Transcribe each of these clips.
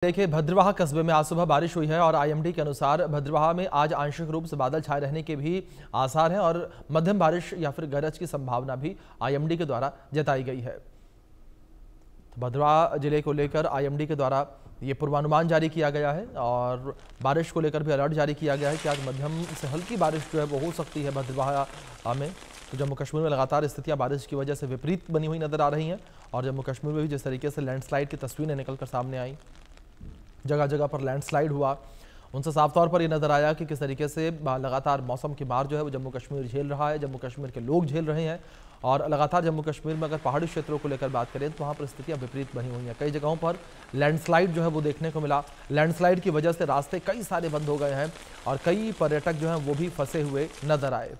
देखिए, भद्रवाह कस्बे में आज सुबह बारिश हुई है और आईएमडी के अनुसार भद्रवाह में आज आंशिक रूप से बादल छाए रहने के भी आसार हैं और मध्यम बारिश या फिर गरज की संभावना भी आईएमडी के द्वारा जताई गई है। तो भद्रवाह जिले को लेकर आईएमडी के द्वारा ये पूर्वानुमान जारी किया गया है और बारिश को लेकर भी अलर्ट जारी किया गया है कि आज मध्यम से हल्की बारिश जो है वो हो सकती है भद्रवाह में। तो जम्मू कश्मीर में लगातार स्थितियां बारिश की वजह से विपरीत बनी हुई नजर आ रही हैं और जम्मू कश्मीर में भी जिस तरीके से लैंडस्लाइड की तस्वीरें निकलकर सामने आई, जगह जगह पर लैंडस्लाइड हुआ, उनसे साफ तौर पर यह नजर आया कि किस तरीके से लगातार मौसम की मार जो है वो जम्मू कश्मीर झेल रहा है, जम्मू कश्मीर के लोग झेल रहे हैं। और लगातार जम्मू कश्मीर में अगर पहाड़ी क्षेत्रों को लेकर बात करें तो वहाँ पर स्थितियाँ विपरीत बनी हुई हैं। कई जगहों पर लैंडस्लाइड जो है वो देखने को मिला। लैंडस्लाइड की वजह से रास्ते कई सारे बंद हो गए हैं और कई पर्यटक जो हैं वो भी फंसे हुए नजर आए।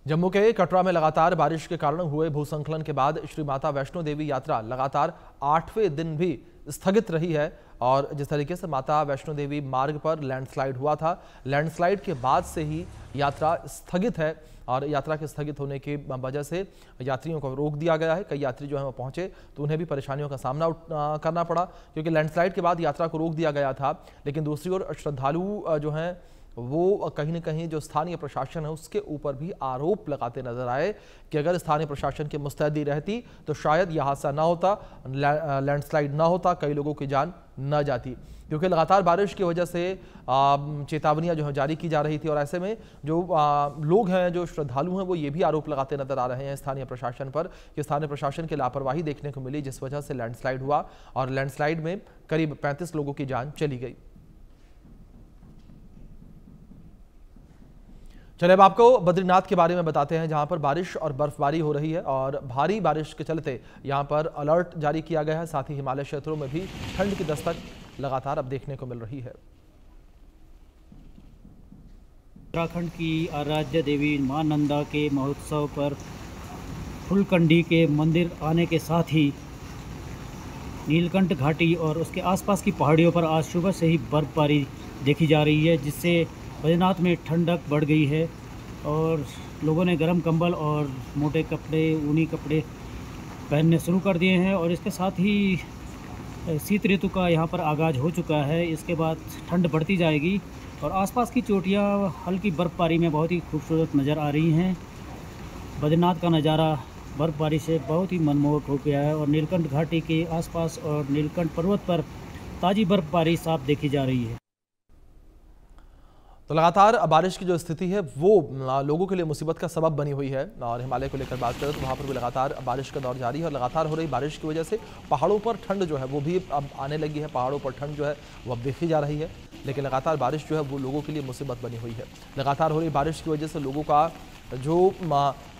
जम्मू के कटरा में लगातार बारिश के कारण हुए भूस्खलन के बाद श्री माता वैष्णो देवी यात्रा लगातार 8वें दिन भी स्थगित रही है और जिस तरीके से माता वैष्णो देवी मार्ग पर लैंडस्लाइड हुआ था, लैंडस्लाइड के बाद से ही यात्रा स्थगित है और यात्रा के स्थगित होने की वजह से यात्रियों को रोक दिया गया है। कई यात्री जो है वो पहुंचे तो उन्हें भी परेशानियों का सामना करना पड़ा क्योंकि लैंडस्लाइड के बाद यात्रा को रोक दिया गया था। लेकिन दूसरी ओर श्रद्धालु जो हैं वो कहीं न कहीं जो स्थानीय प्रशासन है उसके ऊपर भी आरोप लगाते नजर आए कि अगर स्थानीय प्रशासन की मुस्तैदी रहती तो शायद यह हादसा ना होता, लैंडस्लाइड ना होता, कई लोगों की जान न जाती। क्योंकि लगातार बारिश की वजह से चेतावनियां जो है जारी की जा रही थी और ऐसे में जो लोग हैं, जो श्रद्धालु हैं, वो ये भी आरोप लगाते नजर आ रहे हैं स्थानीय प्रशासन पर कि स्थानीय प्रशासन की लापरवाही देखने को मिली, जिस वजह से लैंडस्लाइड हुआ और लैंडस्लाइड में करीब 35 लोगों की जान चली गई। चलिए अब आपको बद्रीनाथ के बारे में बताते हैं, जहां पर बारिश और बर्फबारी हो रही है और भारी बारिश के चलते यहां पर अलर्ट जारी किया गया है। साथ ही हिमालय क्षेत्रों में भी ठंड की दस्तक लगातार अब देखने को मिल रही है। उत्तराखंड की आराध्य देवी मां नंदा के महोत्सव पर फुलकंडी के मंदिर आने के साथ ही नीलकंठ घाटी और उसके आसपास की पहाड़ियों पर आज सुबह से ही बर्फबारी देखी जा रही है, जिससे बद्रीनाथ में ठंडक बढ़ गई है और लोगों ने गर्म कंबल और मोटे कपड़े, ऊनी कपड़े पहनने शुरू कर दिए हैं और इसके साथ ही शीत ऋतु का यहाँ पर आगाज़ हो चुका है। इसके बाद ठंड बढ़ती जाएगी और आसपास की चोटियाँ हल्की बर्फबारी में बहुत ही खूबसूरत नज़र आ रही हैं। बद्रीनाथ का नज़ारा बर्फबारी से बहुत ही मनमोहक हो गया है और नीलकंठ घाटी के आसपास और नीलकंठ पर्वत पर ताज़ी बर्फबारी साफ देखी जा रही है। तो लगातार बारिश की जो स्थिति है वो लोगों के लिए मुसीबत का सबब बनी हुई है और हिमालय को लेकर बात करें तो वहाँ पर भी लगातार बारिश का दौर जारी है और लगातार हो रही बारिश की वजह से पहाड़ों पर ठंड जो है वो भी अब आने लगी है। पहाड़ों पर ठंड जो है वो अब देखी जा रही है, लेकिन लगातार बारिश जो है वो लोगों के लिए मुसीबत बनी हुई है। लगातार हो रही बारिश की वजह से लोगों का जो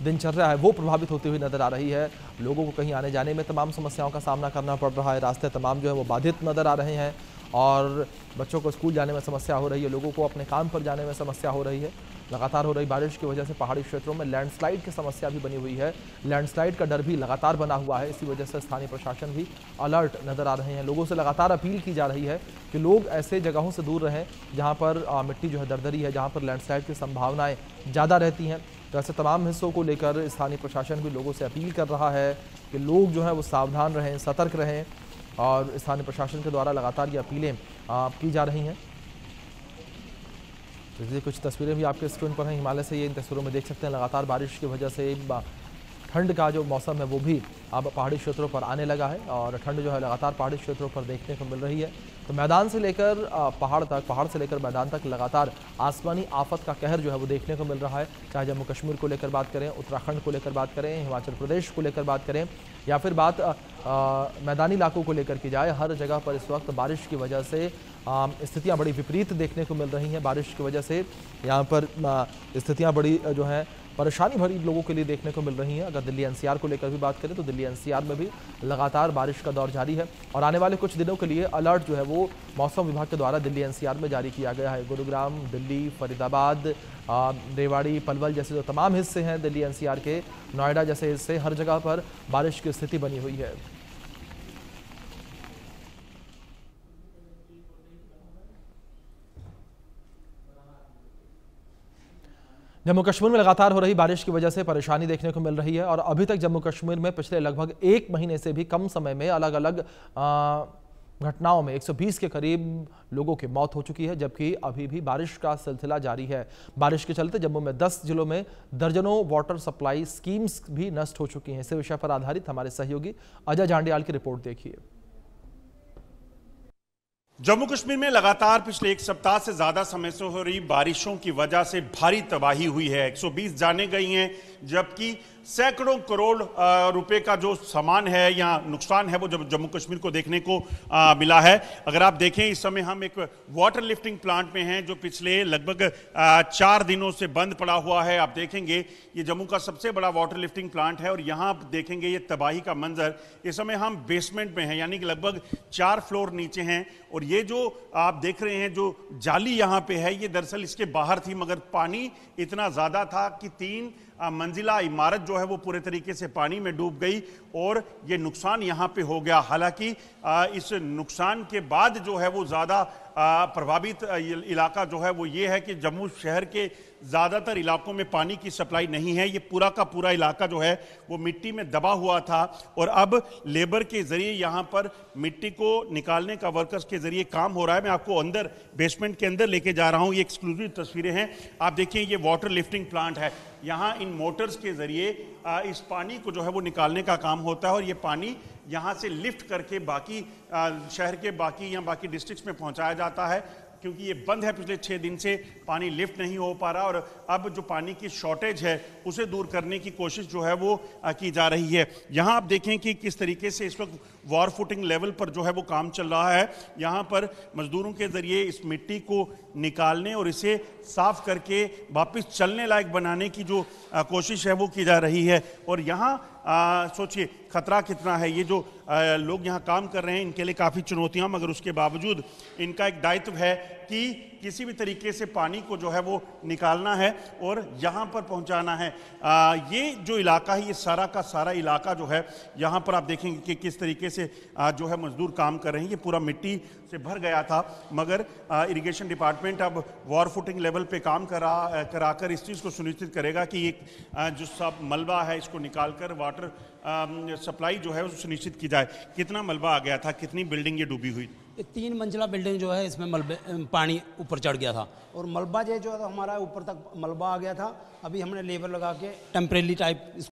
दिनचर्या है वो प्रभावित होती हुई नजर आ रही है। लोगों को कहीं आने जाने में तमाम समस्याओं का सामना करना पड़ रहा है, रास्ते तमाम जो है वो बाधित नजर आ रहे हैं और बच्चों को स्कूल जाने में समस्या हो रही है, लोगों को अपने काम पर जाने में समस्या हो रही है। लगातार हो रही बारिश की वजह से पहाड़ी क्षेत्रों में लैंडस्लाइड की समस्या भी बनी हुई है, लैंडस्लाइड का डर भी लगातार बना हुआ है। इसी वजह से स्थानीय प्रशासन भी अलर्ट नजर आ रहे हैं। लोगों से लगातार अपील की जा रही है कि लोग ऐसे जगहों से दूर रहें जहाँ पर मिट्टी जो है दरदरी है, जहाँ पर लैंडस्लाइड की संभावनाएँ ज़्यादा रहती हैं। तो ऐसे तमाम हिस्सों को लेकर स्थानीय प्रशासन भी लोगों से अपील कर रहा है कि लोग जो है वो सावधान रहें, सतर्क रहें और स्थानीय प्रशासन के द्वारा लगातार ये अपीलें की जा रही हैं। तो ये कुछ तस्वीरें भी आपके स्क्रीन पर हैं हिमालय से, ये इन तस्वीरों में देख सकते हैं लगातार बारिश की वजह से ठंड का जो मौसम है वो भी अब पहाड़ी क्षेत्रों पर आने लगा है और ठंड जो है लगातार पहाड़ी क्षेत्रों पर देखने को मिल रही है। तो मैदान से लेकर पहाड़ तक, पहाड़ से लेकर मैदान तक लगातार आसमानी आफत का कहर जो है वो देखने को मिल रहा है। चाहे जम्मू कश्मीर को लेकर बात करें, उत्तराखंड को लेकर बात करें, हिमाचल प्रदेश को लेकर बात करें या फिर बात मैदानी इलाकों को लेकर की जाए, हर जगह पर इस वक्त बारिश की वजह से स्थितियाँ बड़ी विपरीत देखने को मिल रही हैं। बारिश की वजह से यहाँ पर स्थितियाँ बड़ी जो हैं परेशानी भरी लोगों के लिए देखने को मिल रही हैं। अगर दिल्ली एनसीआर को लेकर भी बात करें तो दिल्ली एनसीआर में भी लगातार बारिश का दौर जारी है और आने वाले कुछ दिनों के लिए अलर्ट जो है वो मौसम विभाग के द्वारा दिल्ली एनसीआर में जारी किया गया है। गुरुग्राम, दिल्ली, फरीदाबाद, रेवाड़ी, पलवल जैसे जो तमाम हिस्से हैं दिल्ली एनसीआर के, नोएडा जैसे हिस्से, हर जगह पर बारिश की स्थिति बनी हुई है। जम्मू कश्मीर में लगातार हो रही बारिश की वजह से परेशानी देखने को मिल रही है और अभी तक जम्मू कश्मीर में पिछले लगभग 1 महीने से भी कम समय में अलग अलग घटनाओं में 120 के करीब लोगों की मौत हो चुकी है, जबकि अभी भी बारिश का सिलसिला जारी है। बारिश के चलते जम्मू में 10 जिलों में दर्जनों वाटर सप्लाई स्कीम्स भी नष्ट हो चुकी हैं। इसी विषय पर आधारित हमारे सहयोगी अजय जांडियाल की रिपोर्ट देखिए। जम्मू कश्मीर में लगातार पिछले 1 सप्ताह से ज्यादा समय से हो रही बारिशों की वजह से भारी तबाही हुई है। 120 जानें गई हैं, जबकि सैकड़ों करोड़ रुपए का जो सामान है या नुकसान है वो जम्मू कश्मीर को देखने को मिला है। अगर आप देखें, इस समय हम एक वाटर लिफ्टिंग प्लांट में हैं जो पिछले लगभग 4 दिनों से बंद पड़ा हुआ है। आप देखेंगे ये जम्मू का सबसे बड़ा वाटर लिफ्टिंग प्लांट है और यहाँ आप देखेंगे ये तबाही का मंजर। इस समय हम बेसमेंट में हैं, यानी कि लगभग 4 फ्लोर नीचे हैं और ये जो आप देख रहे हैं जो जाली यहाँ पे है ये दरअसल इसके बाहर थी, मगर पानी इतना ज्यादा था कि 3 मंजिला इमारत जो है वो पूरे तरीके से पानी में डूब गई और ये नुकसान यहाँ पे हो गया। हालांकि इस नुकसान के बाद जो है वो ज़्यादा प्रभावित इलाका जो है वो ये है कि जम्मू शहर के ज़्यादातर इलाकों में पानी की सप्लाई नहीं है। ये पूरा का पूरा इलाका जो है वो मिट्टी में दबा हुआ था और अब लेबर के ज़रिए यहाँ पर मिट्टी को निकालने का वर्कर्स के ज़रिए काम हो रहा है। मैं आपको अंदर बेसमेंट के अंदर लेके जा रहा हूँ। ये एक्सक्लूसिव तस्वीरें हैं। आप देखिए ये वाटर लिफ्टिंग प्लांट है। यहाँ इन मोटर्स के ज़रिए इस पानी को जो है वो निकालने का काम होता है और ये पानी यहाँ से लिफ्ट करके बाकी शहर के बाकी या बाकी डिस्ट्रिक्ट्स में पहुँचाया जाता है, क्योंकि ये बंद है। पिछले 6 दिन से पानी लिफ्ट नहीं हो पा रहा और अब जो पानी की शॉर्टेज है उसे दूर करने की कोशिश जो है वो की जा रही है। यहाँ आप देखें कि किस तरीके से इस वक्त वॉर फुटिंग लेवल पर जो है वो काम चल रहा है। यहाँ पर मजदूरों के जरिए इस मिट्टी को निकालने और इसे साफ करके वापस चलने लायक बनाने की जो कोशिश है वो की जा रही है। और यहाँ सोचिए खतरा कितना है। ये जो लोग यहाँ काम कर रहे हैं इनके लिए काफ़ी चुनौतियाँ, मगर उसके बावजूद इनका एक दायित्व है कि किसी भी तरीके से पानी को जो है वो निकालना है और यहाँ पर पहुँचाना है। ये जो इलाका है ये सारा का सारा इलाका जो है यहाँ पर आप देखेंगे कि किस तरीके से जो है मजदूर काम कर रहे हैं। ये पूरा मिट्टी से भर गया था, मगर इरिगेशन डिपार्टमेंट अब वॉर फुटिंग लेवल पे काम कराकर इस चीज़ को सुनिश्चित करेगा कि एक जो सब मलबा है इसको निकालकर वाटर सप्लाई जो है उसे सुनिश्चित की जाए। कितना मलबा आ गया था, कितनी बिल्डिंग ये डूबी हुई? 3 मंजिला बिल्डिंग जो है इसमें मलबे पानी ऊपर चढ़ गया था और मलबा जो है हमारा ऊपर तक मलबा आ गया था। अभी हमने लेबर लगा के टेम्परेरी टाइप